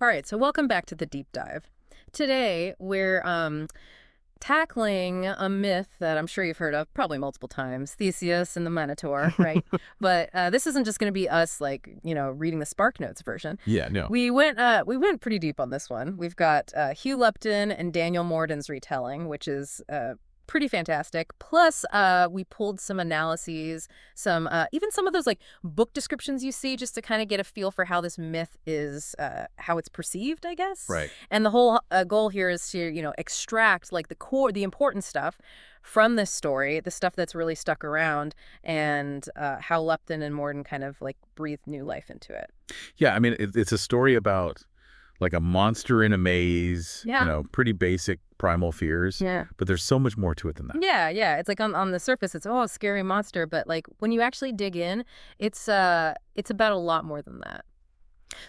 All right, so welcome back to the deep dive. Today, we're tackling a myth that I'm sure you've heard of probably multiple times, Theseus and the Minotaur, right? But this isn't just going to be us, reading the Spark Notes version. Yeah, no. We went pretty deep on this one. We've got Hugh Lupton and Daniel Morden's retelling, which is pretty fantastic. Plus, we pulled some analyses, some even some of those book descriptions you see, just to kind of get a feel for how this myth is, how it's perceived, I guess. Right. And the whole goal here is to, extract the core, the important stuff from this story, the stuff that's really stuck around, and how Lupton and Morden kind of breathed new life into it. Yeah, I mean, it's a story about a monster in a maze, Yeah. pretty basic primal fears. Yeah. But there's so much more to it than that. Yeah, yeah. It's on the surface, it's a scary monster, but when you actually dig in, it's about a lot more than that.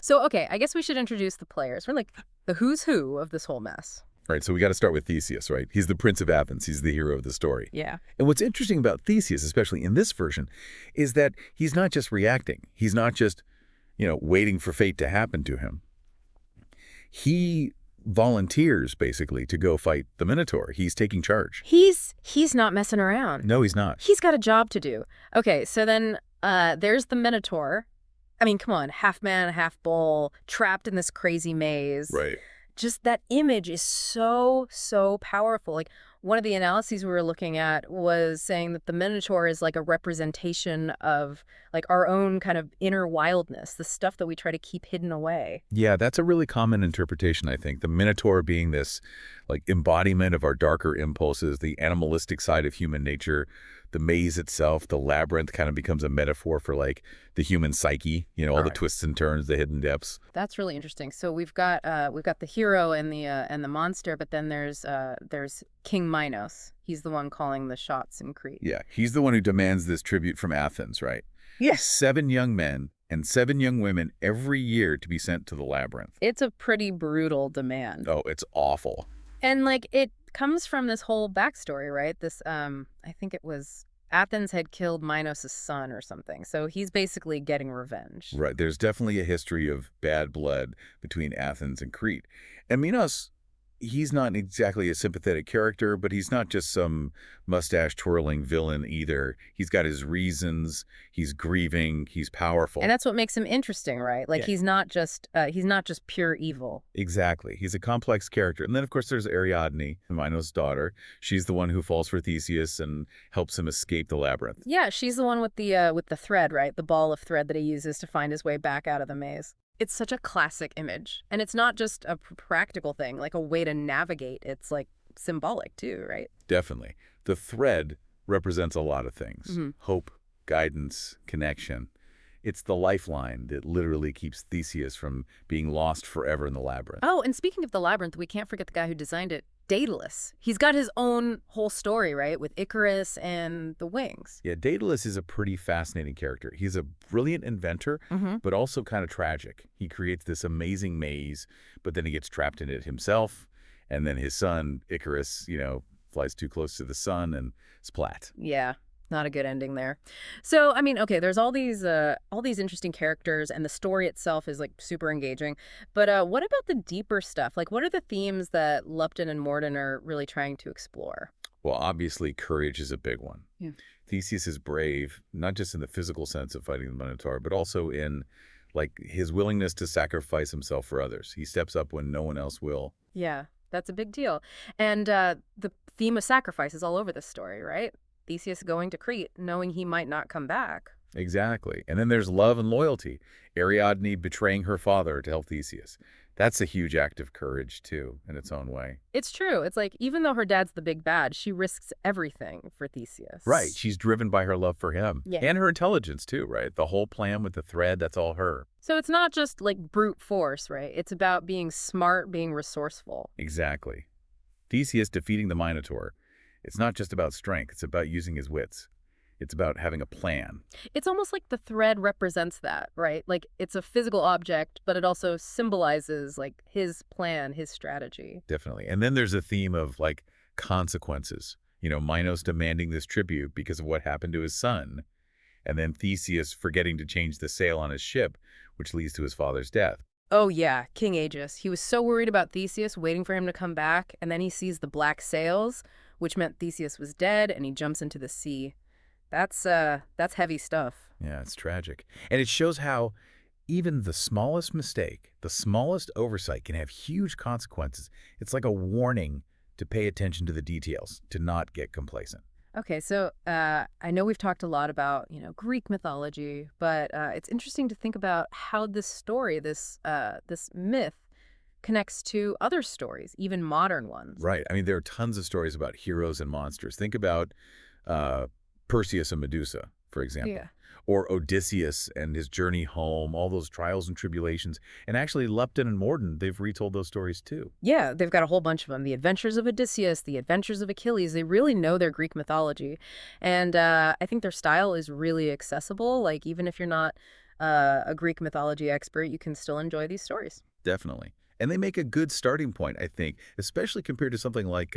So, okay, I guess we should introduce the players. We're the who's who of this whole mess. Right, so we got to start with Theseus, right? He's the Prince of Athens. He's the hero of the story. Yeah. And what's interesting about Theseus, especially in this version, is that he's not just reacting. He's not just, waiting for fate to happen to him. He volunteers, basically, to go fight the Minotaur. He's taking charge. He's not messing around. No, he's not. He's got a job to do. Okay, so then there's the Minotaur. I mean, come on, half man, half bull, trapped in this crazy maze. Right. Just that image is so, so powerful. One of the analyses we were looking at was saying that the Minotaur is a representation of our own kind of inner wildness, the stuff that we try to keep hidden away. Yeah, that's a really common interpretation, I think. The Minotaur being this embodiment of our darker impulses, the animalistic side of human nature. The maze itself, the labyrinth, kind of becomes a metaphor for the human psyche, all the twists and turns, the hidden depths. That's really interesting. So we've got the hero and the monster, but then there's King Minos. He's the one calling the shots in Crete. Yeah, he's the one who demands this tribute from Athens, right? Yes. 7 young men and 7 young women every year to be sent to the labyrinth. It's a pretty brutal demand. Oh, it's awful. And it comes from this whole backstory, right? This I think it was Athens had killed Minos' son or something. So he's basically getting revenge. Right. There's definitely a history of bad blood between Athens and Crete. And Minos, he's not exactly a sympathetic character, but he's not just some mustache-twirling villain either. He's got his reasons. He's grieving. He's powerful. And that's what makes him interesting, right? Yeah. He's not just pure evil. Exactly. He's a complex character. And then, of course, there's Ariadne, Minos' daughter. She's the one who falls for Theseus and helps him escape the labyrinth. Yeah, she's the one with the thread, right? The ball of thread that he uses to find his way back out of the maze. It's such a classic image. And it's not just a practical thing, a way to navigate. It's symbolic too, right? Definitely. The thread represents a lot of things. Mm-hmm. Hope, guidance, connection. It's the lifeline that literally keeps Theseus from being lost forever in the labyrinth. Oh, and speaking of the labyrinth, we can't forget the guy who designed it, Daedalus. He's got his own whole story, right, with Icarus and the wings. Yeah, Daedalus is a pretty fascinating character. He's a brilliant inventor, but also kind of tragic. He creates this amazing maze, but then he gets trapped in it himself. And then his son, Icarus, flies too close to the sun and splat. Yeah. Not a good ending there. So, I mean, okay, there's all these interesting characters, and the story itself is super engaging. But what about the deeper stuff? What are the themes that Lupton and Morden are really trying to explore? Well, obviously, courage is a big one. Yeah. Theseus is brave, not just in the physical sense of fighting the Minotaur, but also in his willingness to sacrifice himself for others. He steps up when no one else will. Yeah, that's a big deal. And the theme of sacrifice is all over this story, right? Theseus going to Crete, knowing he might not come back. Exactly. And then there's love and loyalty. Ariadne betraying her father to help Theseus. That's a huge act of courage, too, in its own way. It's true. It's even though her dad's the big bad, she risks everything for Theseus. Right. She's driven by her love for him. Yeah. And her intelligence, too, right? The whole plan with the thread, that's all her. So it's not just brute force, right? It's about being smart, being resourceful. Exactly. Theseus defeating the Minotaur. It's not just about strength. It's about using his wits. It's about having a plan. It's almost like the thread represents that, right? It's a physical object, but it also symbolizes his plan, his strategy. Definitely. And then there's a theme of consequences. Minos demanding this tribute because of what happened to his son. And then Theseus forgetting to change the sail on his ship, which leads to his father's death. Oh yeah, King Aegis. He was so worried about Theseus waiting for him to come back, and then he sees the black sails, which meant Theseus was dead, and he jumps into the sea. That's heavy stuff. Yeah, it's tragic. And it shows how even the smallest mistake, the smallest oversight can have huge consequences. It's like a warning to pay attention to the details, to not get complacent. Okay, so I know we've talked a lot about, Greek mythology, but it's interesting to think about how this story, this myth, connects to other stories, even modern ones. Right. I mean, there are tons of stories about heroes and monsters. Think about uh, Perseus and Medusa, for example, Yeah. or Odysseus and his journey home, all those trials and tribulations. And actually, Lupton and Morden, they've retold those stories too. Yeah, they've got a whole bunch of them. The Adventures of Odysseus, The Adventures of Achilles. They really know their Greek mythology. And I think their style is really accessible. Like, even if you're not a Greek mythology expert, you can still enjoy these stories. Definitely. And they make a good starting point, I think, especially compared to something like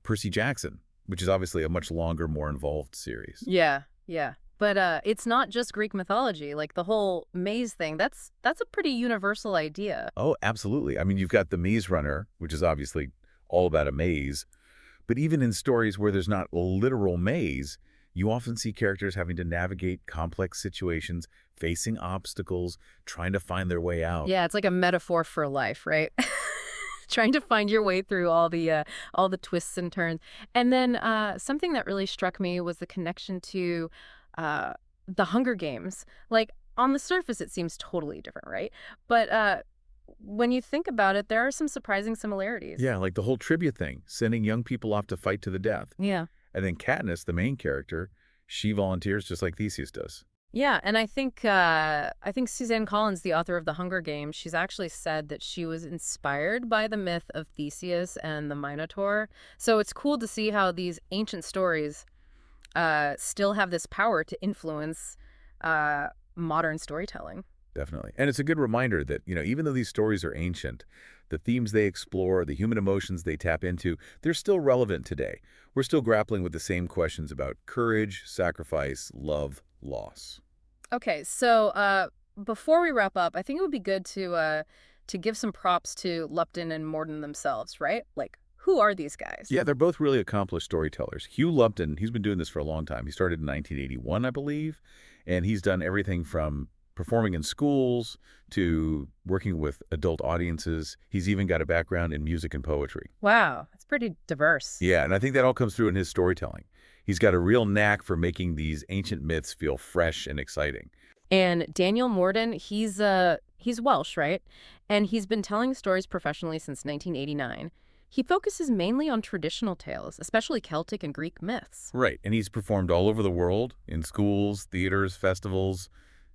Percy Jackson, which is obviously a much longer, more involved series. Yeah, yeah. But it's not just Greek mythology. Like the whole maze thing, that's a pretty universal idea. Oh, absolutely. I mean, you've got the Maze Runner, which is obviously all about a maze. But even in stories where there's not a literal maze, you often see characters having to navigate complex situations, facing obstacles, trying to find their way out. Yeah, it's like a metaphor for life, right? Trying to find your way through all the twists and turns. And then something that really struck me was the connection to uh, the Hunger Games. Like on the surface, it seems totally different, right? But when you think about it, there are some surprising similarities. Yeah, like the whole trivia thing, sending young people off to fight to the death. Yeah. And then Katniss, the main character, she volunteers just like Theseus does. Yeah, and I think Suzanne Collins, the author of The Hunger Games, she's actually said that she was inspired by the myth of Theseus and the Minotaur. So it's cool to see how these ancient stories still have this power to influence modern storytelling. Definitely. And it's a good reminder that, even though these stories are ancient, the themes they explore, the human emotions they tap into, they're still relevant today. We're still grappling with the same questions about courage, sacrifice, love, loss. Okay, so before we wrap up, I think it would be good to give some props to Lupton and Morden themselves, right? Like, who are these guys? Yeah, they're both really accomplished storytellers. Hugh Lupton, he's been doing this for a long time. He started in 1981, I believe, and he's done everything from performing in schools to working with adult audiences. He's even got a background in music and poetry. Wow, that's pretty diverse. Yeah, and I think that all comes through in his storytelling. He's got a real knack for making these ancient myths feel fresh and exciting. And Daniel Morden, he's Welsh, right? And he's been telling stories professionally since 1989. He focuses mainly on traditional tales, especially Celtic and Greek myths. Right, and he's performed all over the world, in schools, theaters, festivals.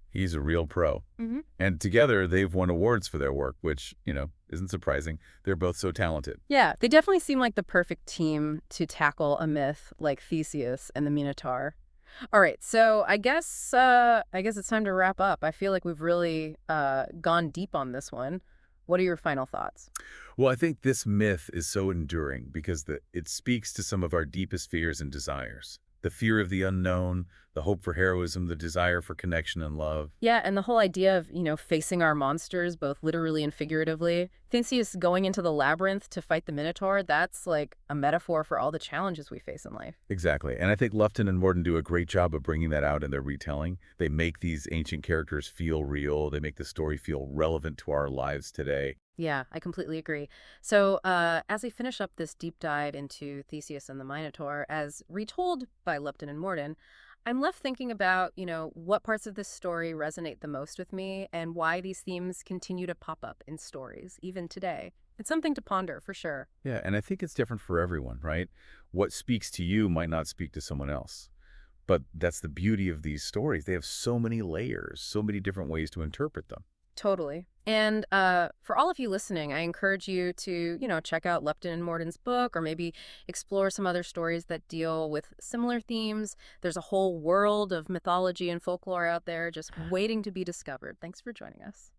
He's a real pro. Hmm. And together, they've won awards for their work, which, isn't surprising. They're both so talented. Yeah, they definitely seem like the perfect team to tackle a myth like Theseus and the Minotaur. All right, so I guess it's time to wrap up. I feel like we've really gone deep on this one. What are your final thoughts? Well, I think this myth is so enduring because it speaks to some of our deepest fears and desires. The fear of the unknown, the hope for heroism, the desire for connection and love. Yeah, and the whole idea of, facing our monsters, both literally and figuratively. Theseus going into the labyrinth to fight the Minotaur, that's like a metaphor for all the challenges we face in life. Exactly. And I think Lufton and Morden do a great job of bringing that out in their retelling. They make these ancient characters feel real. They make the story feel relevant to our lives today. Yeah, I completely agree. So, as we finish up this deep dive into Theseus and the Minotaur, as retold by Lupton and Morden, I'm left thinking about, what parts of this story resonate the most with me and why these themes continue to pop up in stories, even today. It's something to ponder, for sure. Yeah, and I think it's different for everyone, right? What speaks to you might not speak to someone else. But that's the beauty of these stories. They have so many layers, so many different ways to interpret them. Totally. And for all of you listening, I encourage you to, check out Lupton and Morden's book or maybe explore some other stories that deal with similar themes. There's a whole world of mythology and folklore out there just waiting to be discovered. Thanks for joining us.